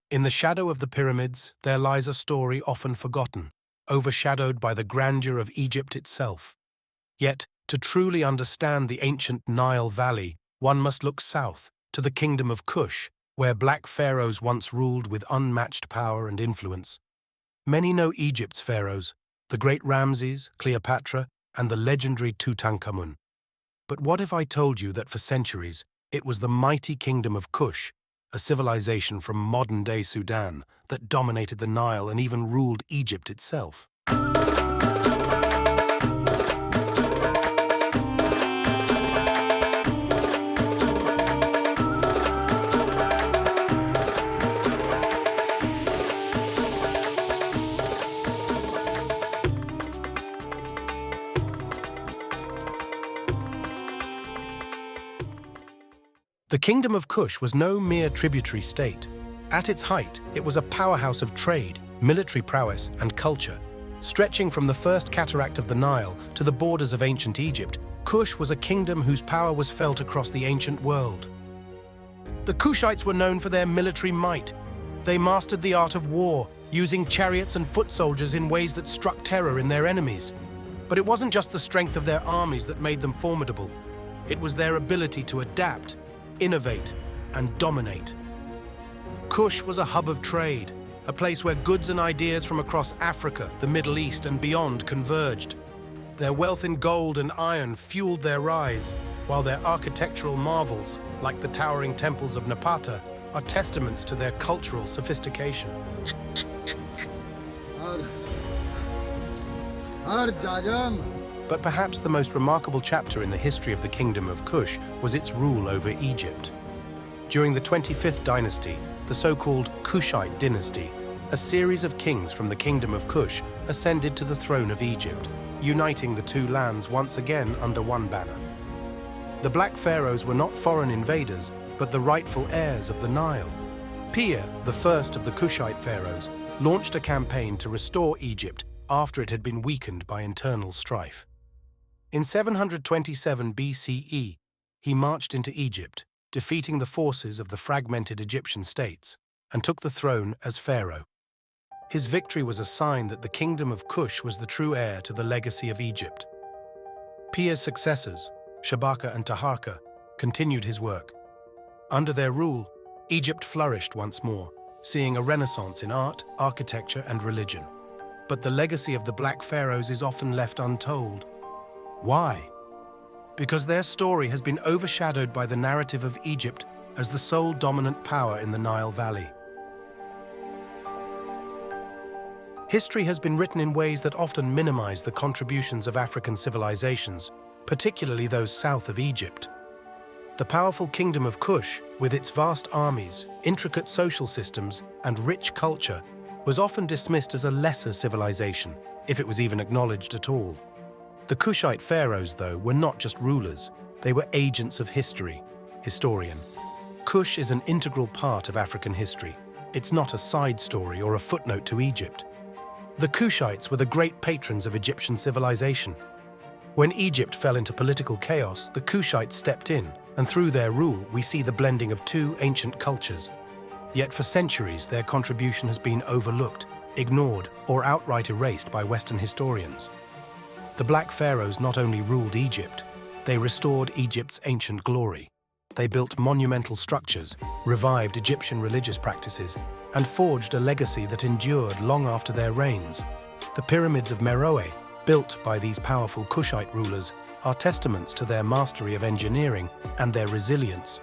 In the shadow of the pyramids, there lies a story often forgotten, overshadowed by the grandeur of Egypt itself. Yet, to truly understand the ancient Nile Valley, one must look south, to the kingdom of Kush, where black pharaohs once ruled with unmatched power and influence. Many know Egypt's pharaohs, the great Ramses, Cleopatra, and the legendary Tutankhamun. But what if I told you that for centuries, it was the mighty kingdom of Kush, a civilization from modern-day Sudan, that dominated the Nile and even ruled Egypt itself? The Kingdom of Kush was no mere tributary state. At its height, it was a powerhouse of trade, military prowess, and culture. Stretching from the first cataract of the Nile to the borders of ancient Egypt, Kush was a kingdom whose power was felt across the ancient world. The Kushites were known for their military might. They mastered the art of war, using chariots and foot soldiers in ways that struck terror in their enemies. But it wasn't just the strength of their armies that made them formidable. It was their ability to adapt, innovate, and dominate. Kush was a hub of trade, a place where goods and ideas from across Africa, the Middle East, and beyond converged. Their wealth in gold and iron fueled their rise, while their architectural marvels, like the towering temples of Napata, are testaments to their cultural sophistication. But perhaps the most remarkable chapter in the history of the Kingdom of Kush was its rule over Egypt. During the 25th dynasty, the so-called Kushite dynasty, a series of kings from the Kingdom of Kush ascended to the throne of Egypt, uniting the two lands once again under one banner. The Black Pharaohs were not foreign invaders, but the rightful heirs of the Nile. Pir, the first of the Kushite pharaohs, launched a campaign to restore Egypt after it had been weakened by internal strife. In 727 BCE, he marched into Egypt, defeating the forces of the fragmented Egyptian states, and took the throne as pharaoh. His victory was a sign that the Kingdom of Kush was the true heir to the legacy of Egypt. Pir's successors, Shabaka and Taharqa, continued his work. Under their rule, Egypt flourished once more, seeing a renaissance in art, architecture, and religion. But the legacy of the Black Pharaohs is often left untold. Why? Because their story has been overshadowed by the narrative of Egypt as the sole dominant power in the Nile Valley. History has been written in ways that often minimize the contributions of African civilizations, particularly those south of Egypt. The powerful Kingdom of Kush, with its vast armies, intricate social systems, and rich culture, was often dismissed as a lesser civilization, if it was even acknowledged at all. The Kushite pharaohs, though, were not just rulers, they were agents of history. Historian. Kush is an integral part of African history. It's not a side story or a footnote to Egypt. The Kushites were the great patrons of Egyptian civilization. When Egypt fell into political chaos, the Kushites stepped in, and through their rule, we see the blending of two ancient cultures. Yet for centuries, their contribution has been overlooked, ignored, or outright erased by Western historians. The Black Pharaohs not only ruled Egypt, they restored Egypt's ancient glory. They built monumental structures, revived Egyptian religious practices, and forged a legacy that endured long after their reigns. The pyramids of Meroe, built by these powerful Kushite rulers, are testaments to their mastery of engineering and their resilience,